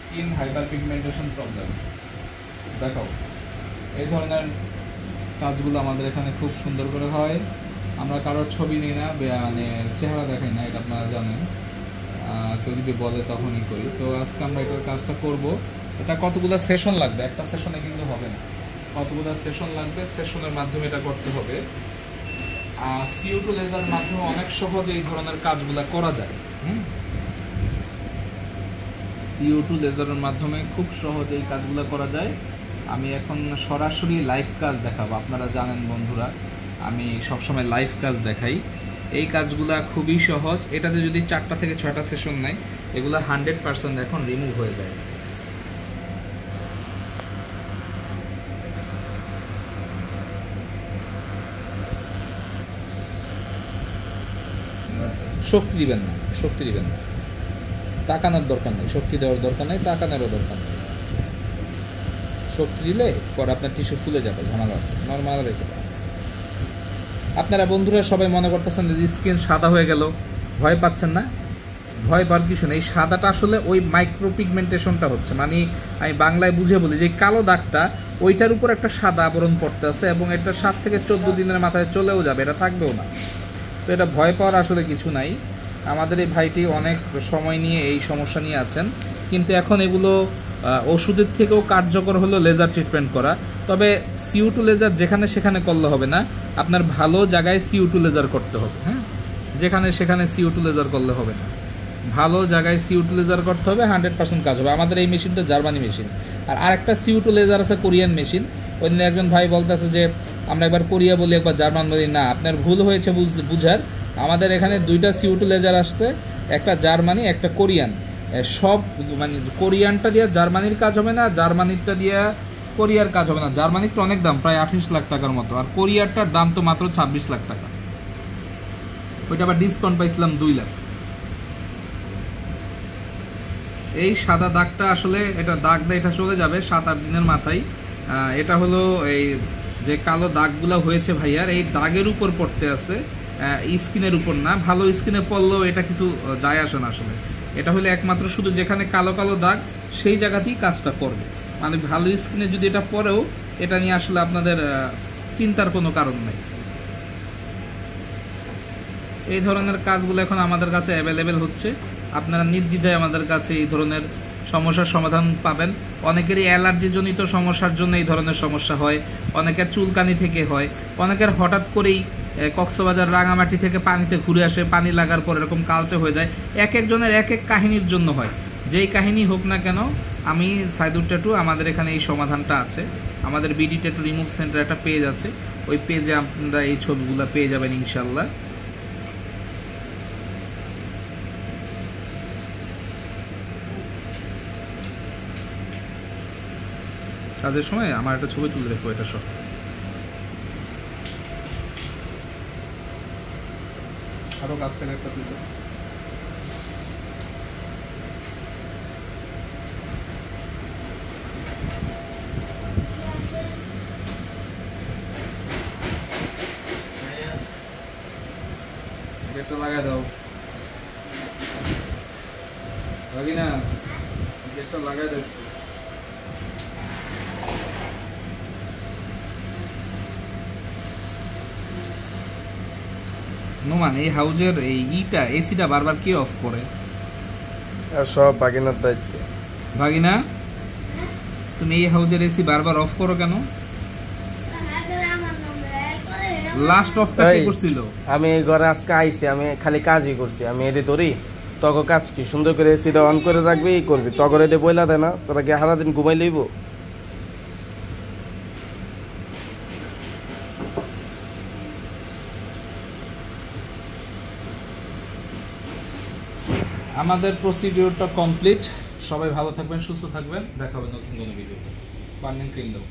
Skin hyper pigmentation problem, দেখো এই ধরনের কাজগুলো আমাদের এখানে খুব সুন্দর করে হয়। আমরা কারোর ছবি নিই না, মানে চেহারা দেখাই না, এটা আপনারা জানেন। কেউ যদি বলে তখনই করি। তো আজকে আমরা এটার কাজটা করব। এটা কতগুলো সেশন লাগবে, একটা সেশনে কিন্তু হবে না, কতগুলো সেশন লাগবে, সেশনের মাধ্যমে এটা করতে হবে। CO2 লেজার মাধ্যমে অনেক সহজে এই ধরনের কাজগুলো করা যায়। CO2 লেজারের মাধ্যমে খুব সহজে এই কাজগুলো করা যায়। আমি এখন সরাসরি লাইভ কাজ দেখাবো। আপনারা জানেন বন্ধুরা, আমি সবসময় লাইভ কাজ দেখাই। এই কাজগুলা খুবই সহজ। এটাতে যদি 4টা থেকে 6টা সেশন নেয়, এগুলো 100% এখন রিমুভ হয়ে যায়। শক্তি দিবেন না, শক্তি দিবেন না, তাকানোর দরকার নেই, শক্তি দেওয়ার দরকার নেই, তাকানোরও দরকার নেই। শক্তি দিলে পরে আপনার টিস্যু ফুলে যাবে, ঝামেলা আছে, নর্মাল রেখে। আপনারা বন্ধুরা সবাই মনে করতেছেন যে স্কিন সাদা হয়ে গেল, ভয় পাচ্ছেন না? ভয় পাওয়ার কিছু নেই। সাদাটা আসলে ওই মাইক্রো পিগমেন্টেশনটা হচ্ছে, মানে আমি বাংলায় বুঝে বলি যে কালো দাগটা ওইটার উপর একটা সাদা আবরণ পড়তে আছে, এবং এটা 7 থেকে 14 দিনের মাথায় চলেও যাবে, এটা থাকবেও না। তো এটা ভয় পাওয়ার আসলে কিছু নাই। আমাদের এই ভাইটি অনেক সময় নিয়ে এই সমস্যা নিয়ে আছেন, কিন্তু এখন এগুলো ওষুধের থেকেও কার্যকর হলো লেজার ট্রিটমেন্ট করা। তবে CO2 লেজার যেখানে সেখানে করলে হবে না, আপনার ভালো জায়গায় CO2 লেজার করতে হবে। হ্যাঁ, যেখানে সেখানে CO2 লেজার করলে হবে না, ভালো জায়গায় CO2 লেজার করতে হবে, 100% কাজ হবে। আমাদের এই মেশিনটা জার্মানি মেশিন। আর আরেকটা CO2 লেজার আছে কোরিয়ান মেশিন। ওই দিন একজন ভাই বলতেছে যে আমরা একবার কোরিয়া বলি, একবার জার্মান বলি। না, আপনার ভুল হয়েছে বুঝার। আমাদের এখানে 2টা CO2 লেজার আসছে, একটা জার্মানি, একটা কোরিয়ান। সব মানে কোরিয়ানটা দিয়ে জার্মানির কাজ হবে না, জার্মানিরটা দিয়ে কোরিয়ার কাজ হবে না। জার্মানিরটা অনেক দাম, প্রায় 28 লাখ টাকার মতো, আর কোরিয়ারটার দাম তো মাত্র 26 লাখ টাকা। ওইটা আবার ডিসকাউন্ট পাইছিলাম 2 লাখ। এই সাদা দাগটা আসলে এটা দাগ দেয়, এটা চলে যাবে 7-8 দিনের মাথায়। এটা হলো এই যে কালো দাগগুলো হয়েছে ভাইয়ার, এই দাগের উপর পড়তে আছে, স্কিনের উপর না। ভালো স্কিনে পড়লেও এটা কিছু যায় আসে না আসলে। এটা হলে একমাত্র শুধু যেখানে কালো কালো দাগ সেই জায়গাতেই কাজটা করবে। মানে ভালো স্কিনে যদি এটা পড়েও, এটা নিয়ে আসলে আপনাদের চিন্তার কোনো কারণ নেই। এই ধরনের কাজগুলো এখন আমাদের কাছে অ্যাভেলেবেল হচ্ছে। আপনারা নির্দ্বিধায় আমাদের কাছে এই ধরনের সমস্যার সমাধান পাবেন। অনেকেরই অ্যালার্জিজনিত সমস্যার জন্য এই ধরনের সমস্যা হয়, অনেকের চুলকানি থেকে হয়, অনেকের হঠাৎ করেই কক্সবাজার রাঙামাটি থেকে পানিতে ঘুরে আসে, পানি লাগার পর এরকম কালচে হয়ে যায়। এক একজনের এক এক কাহিনীর জন্য হয়। যেই কাহিনী হোক না কেন, আমি সাইদুর ট্যাটু, আমাদের এখানে এই সমাধানটা আছে। আমাদের বিডি ট্যাটু রিমুভ সেন্টার একটা পেজ আছে, ওই পেজে আপনারা এই ছবিগুলো পেয়ে যাবেন ইনশাল্লাহ। কাজের সময় আমার একটা ছবি তুলে রেখো, এটা সব। আরো কাছ থেকে একটা তুলে, গেটটা লাগাই দাও ভাগিনা, গেটটা লাগাই দাও। নোমান, এই হাউজের এই এসিটা বারবার কে অফ করে? আর সব বাগিনার দায়িত্ব। ভাগিনা, তুমি এই হাউজের এসি বারবার অফ করো কেন? লাস্ট অফটা কে করছিল? আমি এই ঘরে আজকে আইছি, আমি খালি কাজই করছি। আমি এটি ধরি তখন কাজ কি সুন্দর করে এসিটা অন করে রাখবি, এই করবি। তখন এটি বইলা দেয় না, তোরা কি সারাদিন ঘুমাই লইব? আমাদের প্রসিডিওরটা কমপ্লিট। সবাই ভালো থাকবেন, সুস্থ থাকবেন, দেখা হবে নতুন কোনো ভিডিওতে। বার্নিং ক্রিম দাও।